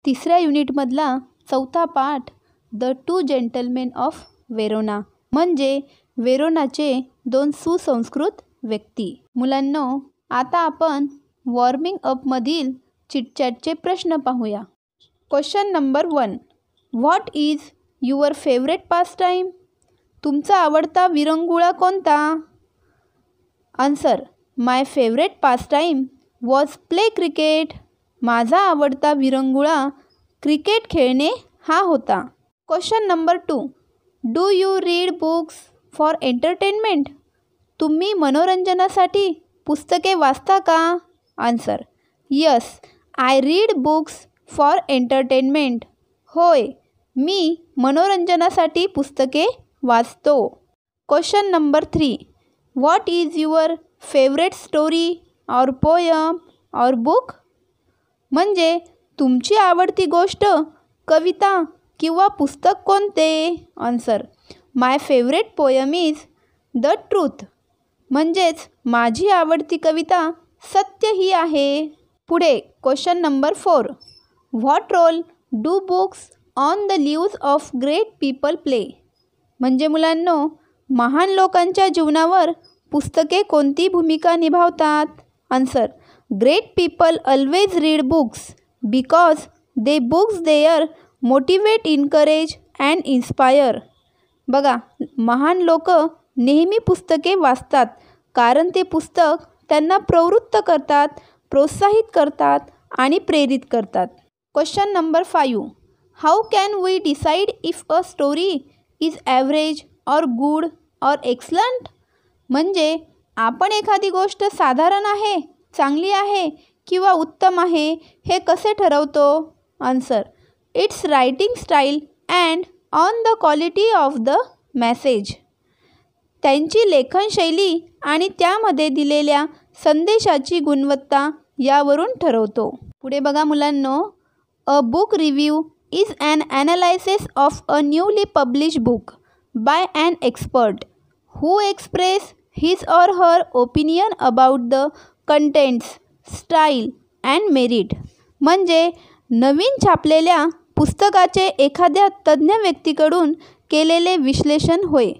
तिसऱ्या युनिटमधला चौथा पाठ the two gentlemen of Verona म्हणजे वेरोनाचे दोन सुसंस्कृत व्यक्ती. मुलांनो, आता आपण वॉर्मिंग अपमधील चिटचॅटचे प्रश्न पाहूया. Question number 1. What is your favourite pass time? तुमचा आवडता विरंगुळा कोणता? Answer. My favourite pass time was play cricket. माझा आवडता विरंगुळा क्रिकेट खेळणे हा होता. Question number 2. Do you read books for entertainment? तुम्ही मनोरंजनासाठी पुस्तके वाचता का? Answer. Yes, I read books for entertainment. होय, मी मनोरंजनासाठी पुस्तके वाचतो. Question number 3. What is your favourite story or poem or book? म्हणजे तुमची आवडती गोष्ट, कविता किंवा पुस्तक कोणते? Answer. My favourite poem is the truth. म्हणजेच माझी आवडती कविता सत्य ही आहे. पुढे question number 4. What role do books on the lives of great people play? म्हणजे मुलांनो, महान लोकांच्या जीवनावर पुस्तके कोणती भूमिका निभावतात? Answer. Great people always read books because they books there motivate, encourage and inspire. बघा, महान लोक नेहमी पुस्तके वाचतात कारण ते पुस्तक त्यांना प्रवृत्त करतात, प्रोत्साहित करतात आणि प्रेरित करतात. Question number 5. How can we decide if a story is average or good or excellent? म्हणजे आपण एखादी गोष्ट साधारण आहे, चांगली आहे किंवा उत्तम आहे हे कसे ठरवतो? Answer. It's writing style and on the quality of the message. त्यांची लेखनशैली आणि त्यामध्ये दिलेल्या संदेशाची गुणवत्ता यावरून ठरवतो. पुढे बघा मुलांनो, a book review is an analysis of a newly publish book by an expert who express his or her opinion about the contents, style and merit. म्हणजे नवीन छापलेल्या पुस्तकाचे एखाद्या तज्ज्ञ व्यक्तीकडून केलेले विश्लेषण होय.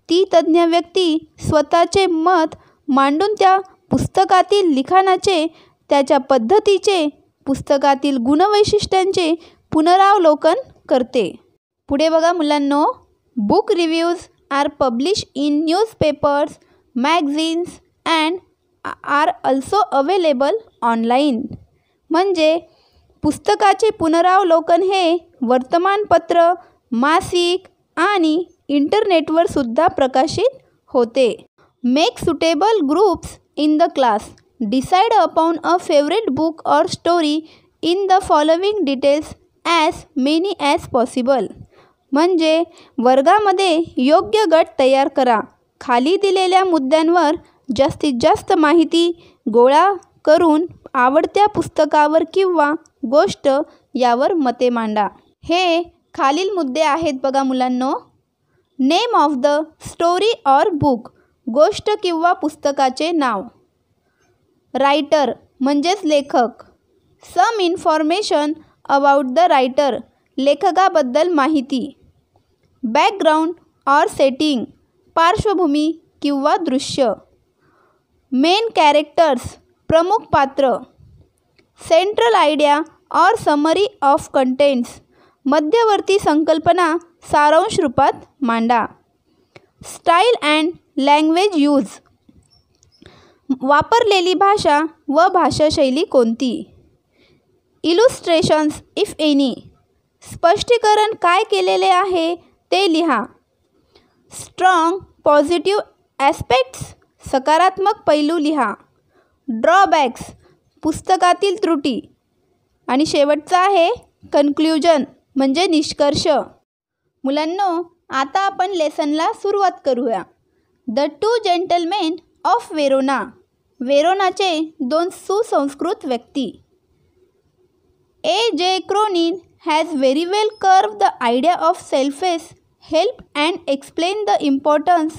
ती तज्ज्ञ व्यक्ती स्वतःचे मत मांडून त्या पुस्तकातील लिखाणाचे, त्याच्या पद्धतीचे, पुस्तकातील गुणवैशिष्ट्यांचे पुनरावलोकन करते. पुढे बघा मुलांनो, book reviews are published in newspapers, magazines and are also available online. म्हणजे पुस्तकाचे पुनरावलोकन हे वर्तमानपत्र, मासिक आणि इंटरनेटवर सुद्धा प्रकाशित होते. Make suitable groups in the class. Decide upon a favourite book or story in the following details as many as possible. म्हणजे वर्गामध्ये योग्य गट तयार करा. खाली दिलेल्या मुद्द्यांवर जास्तीत जास्त माहिती गोळा करून आवडत्या पुस्तकावर किंवा गोष्ट यावर मते मांडा. हे खालील मुद्दे आहेत बघा मुलांनो. Name of the story or book. गोष्ट किंवा पुस्तकाचे नाव. रायटर म्हणजेच लेखक. Some information about the writer. लेखकाबद्दल माहिती. Background or setting. पार्श्वभूमी किंवा दृश्य. Main characters. प्रमुख पात्र. Central idea or summary of contents. मध्यवर्ती संकल्पना सारांश रूपात मांडा. Style and language use. वापरलेली भाषा व भाषाशैली कोणती. Illustrations if any. स्पष्टीकरण काय केलेले आहे ते लिहा. Strong positive aspects. सकारात्मक पैलू लिहा. ड्रॉबॅक्स. पुस्तकातील त्रुटी. आणि शेवटचा आहे कन्क्ल्युजन म्हणजे निष्कर्ष. मुलांनो, आता आपण लेसनला सुरुवात करूया. The two gentlemen of Verona. वेरोनाचे दोन सुसंस्कृत व्यक्ती. A.J. Cronin has very well curved the idea of selfless help and explained the importance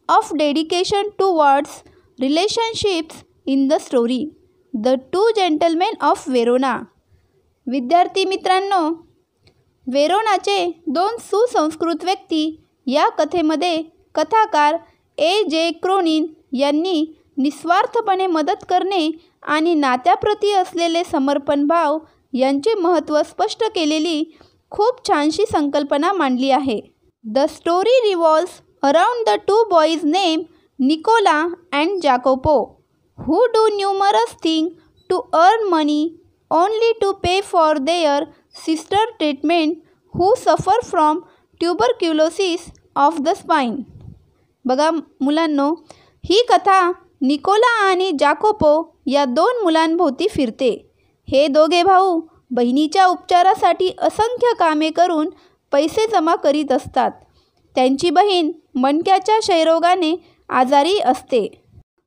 of dedication towards relationships in the story, The Two Gentlemen of Verona. विद्यार्थी मित्रांनो, वेरोनाचे दोन सुसंस्कृत व्यक्ती या कथेमध्ये कथाकार ए.जे. क्रोनिन यांनी निस्वार्थपणे मदत करणे आणि नात्याप्रती असलेले समर्पण भाव यांचे महत्त्व स्पष्ट केलेली खूप छानशी संकल्पना मांडली आहे. The story revolves around the two boys name Nicola and Jacopo who do numerous things to earn money only to pay for their sister treatment who suffer from tuberculosis of the spine. बघा मुलांनो, ही कथा Nicola आणि जाकोपो या दोन मुलांभोवती फिरते. हे दोघे भाऊ बहिणीच्या उपचारासाठी असंख्य कामे करून पैसे जमा करीत असतात. त्यांची बहीण मणक्याच्या क्षयरोगाने आजारी असते.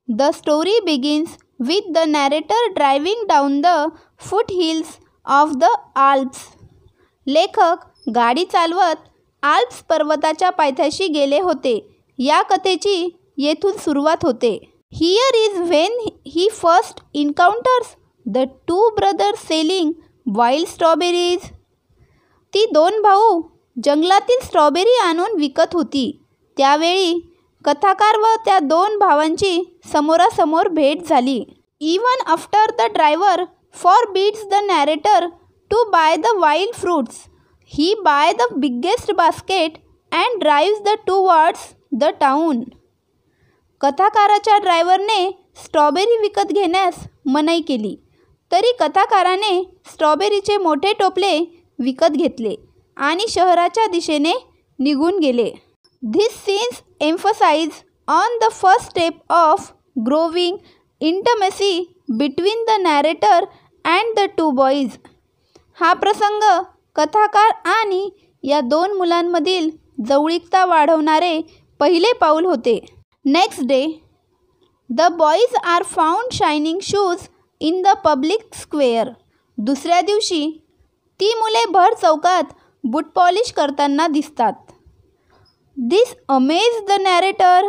The story begins with the narrator driving down the foothills of the Alps. लेखक गाडी चालवत आल्प्स पर्वताच्या पायथ्याशी गेले होते. या कथेची येथून सुरुवात होते. Here is when he first encounters the two brothers selling wild strawberries. ती दोन भाऊ जंगलातील स्ट्रॉबेरी आणून विकत होती. त्यावेळी कथाकार व त्या दोन भावांची समोरासमोर भेट झाली. Even after the driver forbids the narrator to buy the wild fruits, he buy the biggest basket and drives the towards the town. कथाकाराच्या ड्रायव्हरने स्ट्रॉबेरी विकत घेण्यास मनाई केली, तरी कथाकाराने स्ट्रॉबेरीचे मोठे टोपले विकत घेतले आणि शहराच्या दिशेने निघून गेले. These scenes emphasize on the first step of growing intimacy between the narrator and the two boys. हा प्रसंग कथाकार आणि या दोन मुलांमधील जवळीकता वाढवणारे पहिले पाऊल होते. Next day the boys are found shining shoes in the public square. दुसऱ्या दिवशी ती मुले भर चौकात बूट पॉलिश करताना दिसतात. दिस अमेज द नॅरेटर.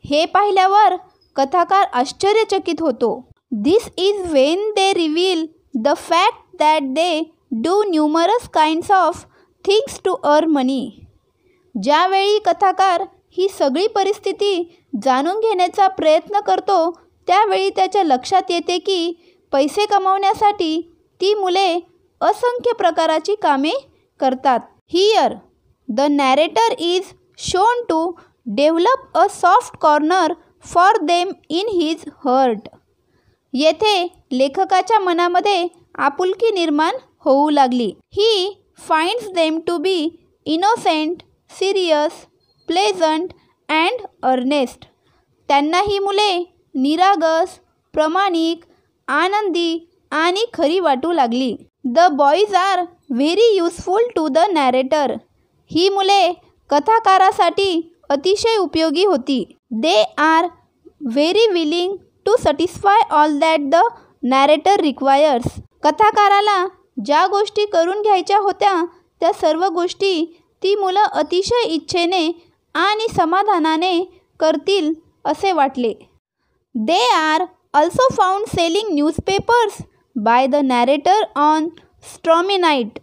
हे पाहिल्यावर कथाकार आश्चर्यचकित होतो. This is when they reveal the fact that they do numerous kinds of things to earn money. ज्यावेळी कथाकार ही सगळी परिस्थिती जाणून घेण्याचा प्रयत्न करतो, त्यावेळी त्याच्या लक्षात येते की पैसे कमावण्यासाठी ती मुले असंख्य प्रकारची कामे करतात. Here the narrator is shown to develop a soft corner for them in his heart. येथे लेखकाच्या मनामध्ये आपुलकी निर्माण होऊ लागली. He finds them to be innocent, serious, pleasant and earnest. त्यांना ही मुले निरागस, प्रामाणिक, आनंदी आणि खरी वाटू लागली. The boys are very useful to the narrator. ही मुले कथाकारासाठी अतिशय उपयोगी होती. They are very willing to satisfy all that the narrator requires. कथाकाराला ज्या गोष्टी करून घ्यायच्या होत्या त्या सर्व गोष्टी ती मुलं अतिशय इच्छेने आणि समाधानाने करतील असे वाटले. They are also found selling newspapers by the narrator on stormy night.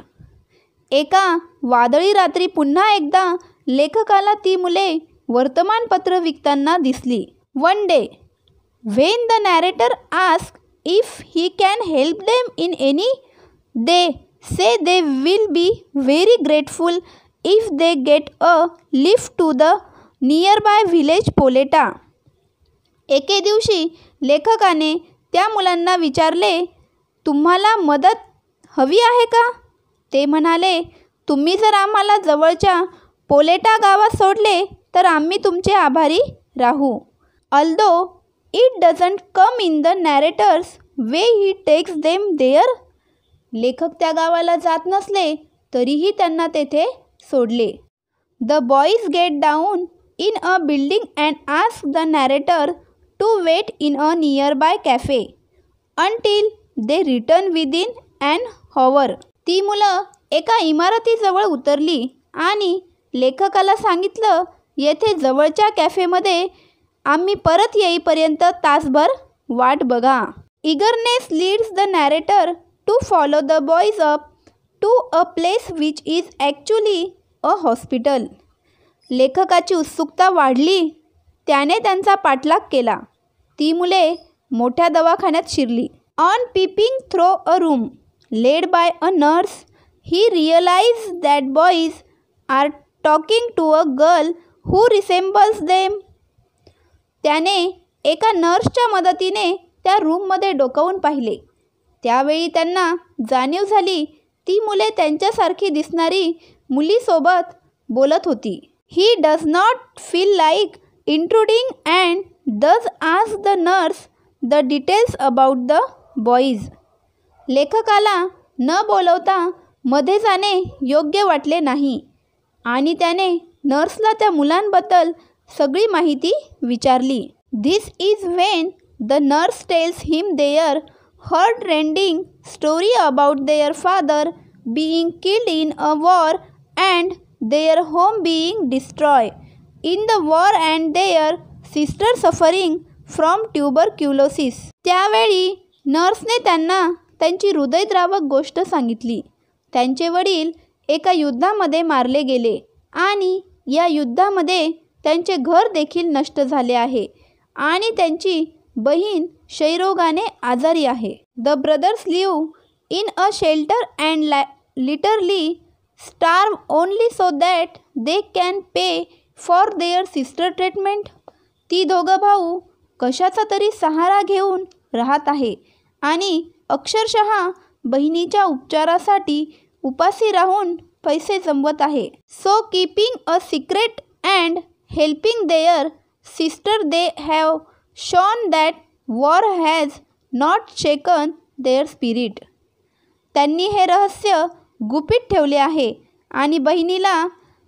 एका वादळी रात्री पुन्हा एकदा लेखकाला ती मुले वर्तमानपत्र विकताना दिसली. One day when the narrator ask if he can help them in any, they say they will be very grateful if they get a lift to the nearby village Poleta. एके दिवशी लेखकाने त्या मुलांना विचारले, तुम्हाला मदत हवी आहे का? ते म्हणाले, तुम्ही जर आम्हाला जवळच्या पोलेटा गावात सोडले तर आम्ही तुमचे आभारी राहू. Although it doesn't come in the narrator's way he takes them there. लेखक त्या गावाला जात नसले तरीही त्यांना तेथे सोडले. The boys get down in a building and ask the narrator to wait in a nearby cafe until they return within an hour. ती मुलं एका इमारतीजवळ उतरली आणि लेखकाला सांगितलं, येथे जवळच्या कॅफेमध्ये आम्ही परत येईपर्यंत तासभर वाट बघा. Eagerness leads the narrator to follow the boys up to a place which is actually a hospital. लेखकाची उत्सुकता वाढली. त्याने त्यांचा पाठलाग केला. ती मुले मोठ्या दवाखान्यात शिरली. On peeping through a room led by a nurse, he realized that boys are talking to a girl who resembles them. त्याने एका नर्सच्या मदतीने त्या रूममध्ये डोकावून पाहिले. त्यावेळी त्यांना जाणीव झाली ती मुले त्यांच्यासारखी दिसणारी मुलीसोबत बोलत होती. He does not feel like intruding and thus asks the nurse the details about the boys. लेखकाला न बोलवता मध्ये जाणे योग्य वाटले नाही आणि त्याने नर्सला त्या मुलांबद्दल सगळी माहिती विचारली. This is when the nurse tells him their heart-rending story about their father being killed in a war and their home being destroyed in the war and their sister suffering from tuberculosis. त्यावेळी नर्सने त्यांना त्यांची हृदयद्रावक गोष्ट सांगितली. त्यांचे वडील एका युद्धामध्ये मारले गेले आणि या युद्धामध्ये त्यांचे घर देखील नष्ट झाले आहे आणि त्यांची बहीण क्षयरोगाने आजारी आहे. The brothers live in a shelter and literally starve only so that they can pay for their sister treatment. ती दोघं भाऊ कशाचा तरी सहारा घेऊन राहत आहे आणि अक्षरशः बहिणीच्या उपचारासाठी उपाशी राहून पैसे जमवत आहे. So keeping a secret and helping their sister, they have shown that war has not shaken their spirit. त्यांनी हे रहस्य गुपित ठेवले आहे आणि बहिणीला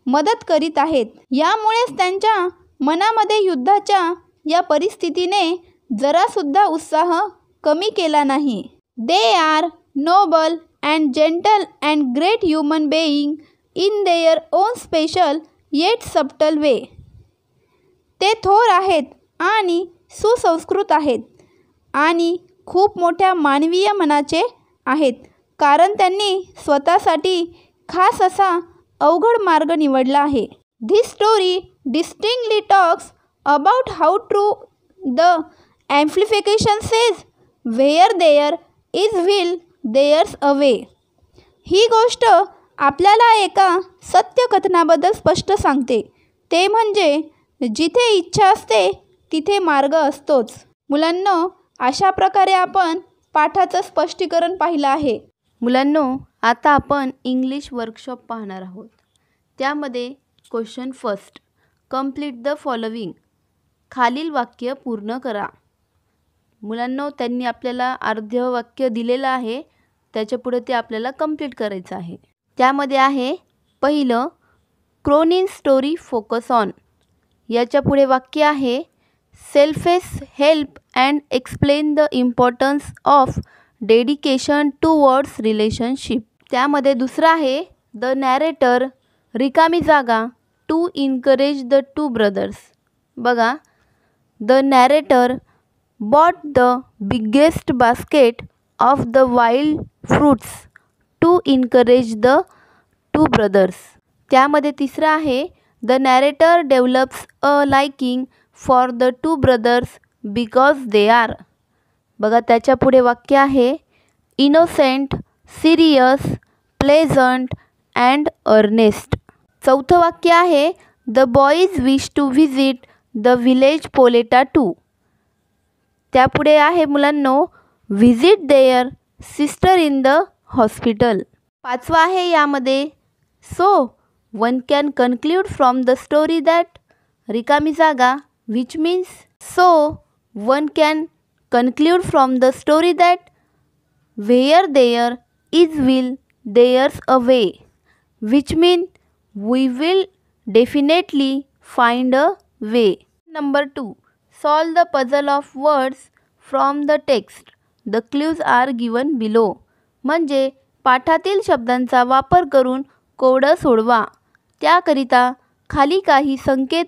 मदत करीत आहेत. यामुळेच त्यांच्या मनामध्ये युद्धाच्या या परिस्थितीने जरासुद्धा उत्साह कमी केला नाही. They are noble and gentle and great human being in their own special yet subtle way. ते थोर आहेत आणि सुसंस्कृत आहेत आणि खूप मोठ्या मानवीय मनाचे आहेत कारण त्यांनी स्वतःसाठी खास असा अवघड मार्ग निवडला आहे. This story distinctly talks about how true the amplification says, where there is will, there's a way. ही गोष्ट आपल्याला एका सत्य कथनाबद्दल स्पष्ट सांगते. ते म्हणजे जिथे इच्छा असते तिथे मार्ग असतोच. मुलांनो, अशा प्रकारे आपण पाठाचं स्पष्टीकरण पाहिलं आहे. मुलांनो, आता आपण इंग्लिश वर्कशॉप पाहणार आहोत. त्यामध्ये question first, complete the following. खालील वाक्य पूर्ण करा. मुलांनो, त्यांनी आपल्याला अर्ध वाक्य दिलेलं आहे, त्याच्यापुढे ते आपल्याला कंप्लीट करायचं आहे. त्यामध्ये आहे पहिलं, क्रोनिन स्टोरी फोकस ऑन. याच्या पुढे वाक्य आहे selfless help and explain the importance of dedication towards relationship. त्यामध्ये दुसरं आहे द नॅरेटर रिकामी जागा to encourage the two brothers. बघा, the narrator bought the biggest basket of the wild fruits to encourage the two brothers. त्यामध्ये तिसरं आहे the narrator develops a liking for the two brothers because they are. बघा, त्याच्या पुढे वाक्य आहे innocent, serious, pleasant and earnest. चौथं वाक्य आहे the boys wish to visit the village Poleta too. त्यापुढे आहे मुलांनो visit their sister in the hospital. पाचवं आहे यामध्ये so one can conclude from the story that रिकामी जागा which means so one can conclude from the story that where there is will there's a way which mean we will definitely find a way. Number 2, solve the puzzle of words from the text. The clues are given below. म्हणजे पाठातील शब्दांचा वापर करून कोडं सोडवा. त्याकरिता खाली काही संकेत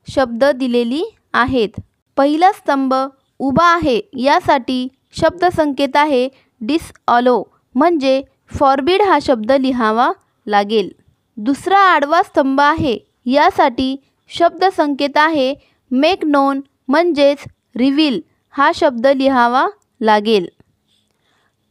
शब्द दिलेली आहेत. पहिला स्तंभ उभा आहे, यासाठी शब्दसंकेत आहे डिसअलो म्हणजे फॉरबिड हा शब्द लिहावा लागेल. दुसरा आडवा स्तंभ आहे, यासाठी शब्दसंकेत आहे मेक नोन म्हणजेच रिव्हील हा शब्द लिहावा लागेल.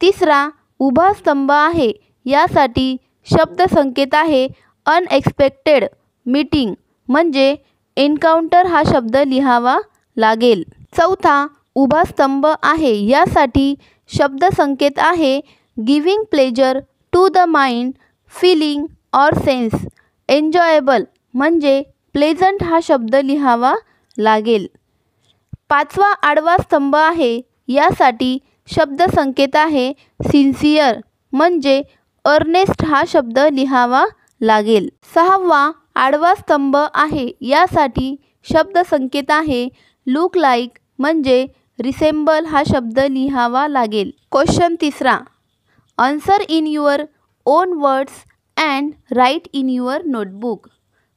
तिसरा उभा स्तंभ आहे, यासाठी शब्दसंकेत आहे अनएक्सपेक्टेड मीटिंग म्हणजे एन्काउंटर हा शब्द लिहावा लागेल. चौथा उभा स्तंभ आहे, यासाठी शब्दसंकेत आहे giving pleasure to the mind, feeling or sense, enjoyable म्हणजे प्लेझंट हा शब्द लिहावा लागेल. पाचवा आडवा स्तंभ आहे, यासाठी शब्दसंकेत आहे सिन्सियर म्हणजे अर्नेस्ट हा शब्द लिहावा लागेल. सहावा आडवा स्तंभ आहे, यासाठी शब्दसंकेत आहे लुक लाईक म्हणजे रिसेंबल हा शब्द लिहावा लागेल. क्वेश्चन तिसरा, answer in your own words and write in your notebook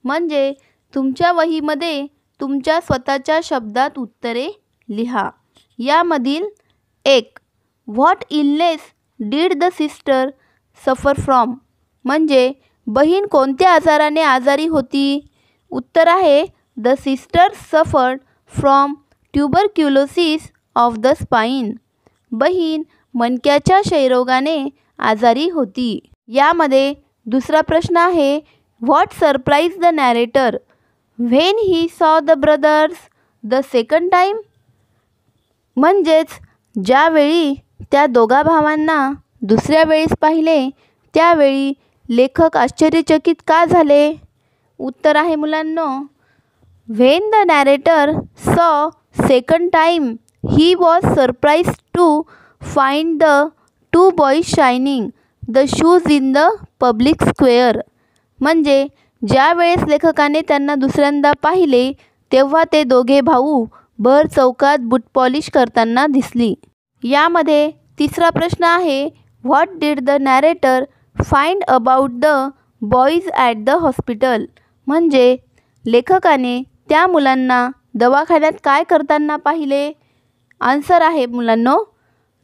म्हणजे तुमच्या वहीमध्ये तुमच्या स्वतःच्या शब्दात उत्तरे लिहा. यामधील 1. What illness did the sister suffer from म्हणजे बहीण कोणत्या आजाराने आजारी होती? उत्तर आहे the sister suffered from tuberculosis of the spine. बहीण मणक्याच्या क्षयरोगाने आजारी होती. यामध्ये दुसरा प्रश्न आहे what surprise the narrator when he saw the brothers the second time म्हणजेच ज्यावेळी त्या दोघा भावांना दुसऱ्या वेळेस पाहिले त्यावेळी लेखक आश्चर्यचकित का झाले? उत्तर आहे मुलांनो, when the narrator saw second time he was surprised to find the two boys shining the shoes in the public square म्हणजे ज्या वेळेस लेखकाने त्यांना दुसऱ्यांदा पाहिले तेव्हा ते दोघे भाऊ भर चौकात बूट पॉलिश करताना दिसली. यामध्ये तिसरा प्रश्न आहे what did the narrator find about the boys at the hospital म्हणजे लेखकाने त्या मुलांना दवाखान्यात काय करताना पाहिले? आन्सर आहे मुलांनो,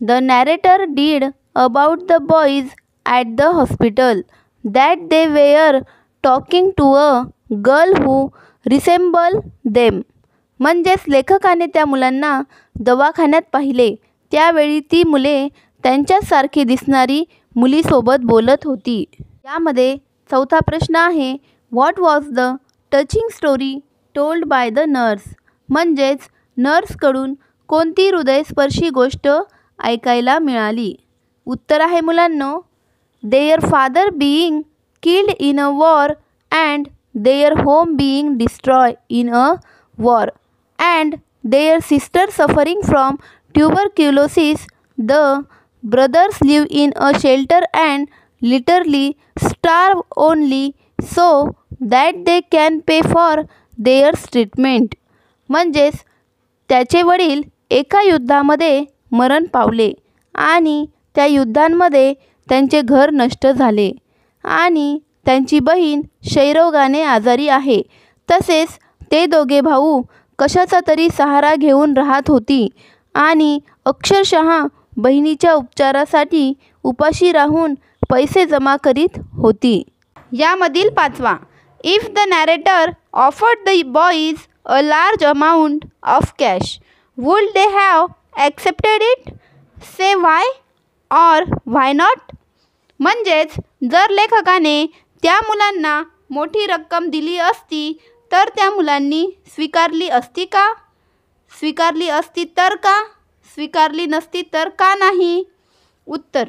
the narrator did about the boys at the hospital that they were talking to a girl who resemble them म्हणजेच लेखकाने त्या मुलांना दवाखान्यात पाहिले त्यावेळी ती मुले त्यांच्यासारखी दिसणारी मुलीसोबत बोलत होती. यामध्ये चौथा प्रश्न आहे what was the touching story told by the nurse म्हणजेच नर्सकडून कोणती हृदयस्पर्शी गोष्ट ऐकायला मिळाली? उत्तर आहे मुलांनो, their father being killed in a war and their home being destroy in a war and their sister suffering from tuberculosis. The brothers live in a shelter and literally starve only so that they can pay for their treatment म्हणजेच त्याचे वडील एका युद्धामध्ये मरण पावले आणि त्या युद्धांमध्ये त्यांचे घर नष्ट झाले आणि त्यांची बहीण क्षयरोगाने आजारी आहे. तसेच ते दोघे भाऊ कशाचा तरी सहारा घेऊन राहत होती आणि अक्षरशः बहिणीच्या उपचारासाठी उपाशी राहून पैसे जमा करीत होती. यामधील पाचवा, if the narrator offered the boys a large amount of cash would they have accepted it? Say why or why not म्हणजेच जर लेखकाने त्या मुलांना मोठी रक्कम दिली असती तर त्या मुलांनी स्वीकारली असती का? स्वीकारली असती तर का? स्वीकारली नसती तर का नाही? उत्तर,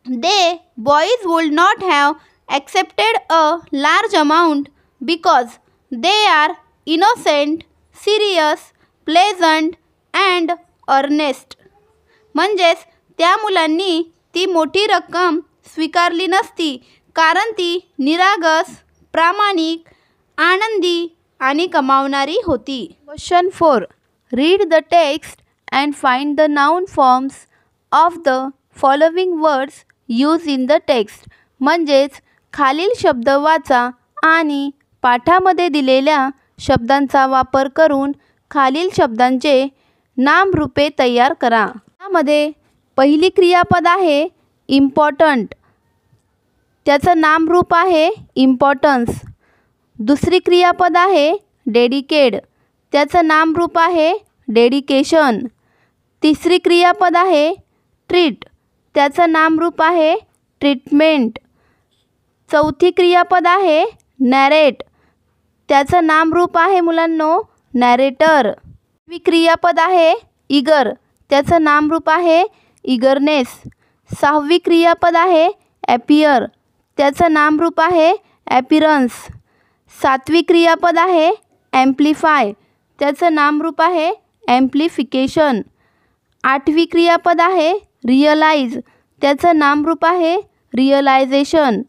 the boys would not have accepted a large amount because they are innocent, serious, pleasant and earnest म्हणजेच त्या मुलांनी ती मोठी रक्कम स्वीकारली नसती कारण ती निरागस, प्रामाणिक, आनंदी आणि कमावणारी होती. Question 4, read the text and find the noun forms of the following words used in the text म्हणजेच खालील शब्द वाचा आणि पाठामध्ये दिलेल्या शब्दांचा वापर करून खालील शब्दांचे नामरूपे तयार करा. यामध्ये पहिली क्रियापद आहे इम्पॉर्टंट, त्याचं नामरूप आहे इम्पॉर्टन्स. दुसरी क्रियापद आहे डेडिकेड, त्याचं नामरूप आहे डेडिकेशन. तिसरी क्रियापद आहे ट्रीट, त्याचं नामरूप आहे ट्रीटमेंट. चौथी क्रियापद आहे नॅरेट, त्याचं नामरूप आहे मुलांनो नॅरेटर. क्रियापद आहे इगर, त्याचं नामरूप आहे इगरनेस. सहावी क्रियापद आहे ॲपियर, त्याचं नामरूप आहे ॲपिरन्स. सातवी क्रियापद आहे ॲम्प्लिफाय, त्याचं नामरूप आहे ॲम्प्लिफिकेशन. आठवी क्रियापद आहे रिअलाइज, त्याचं नामरूप आहे रिअलायझेशन.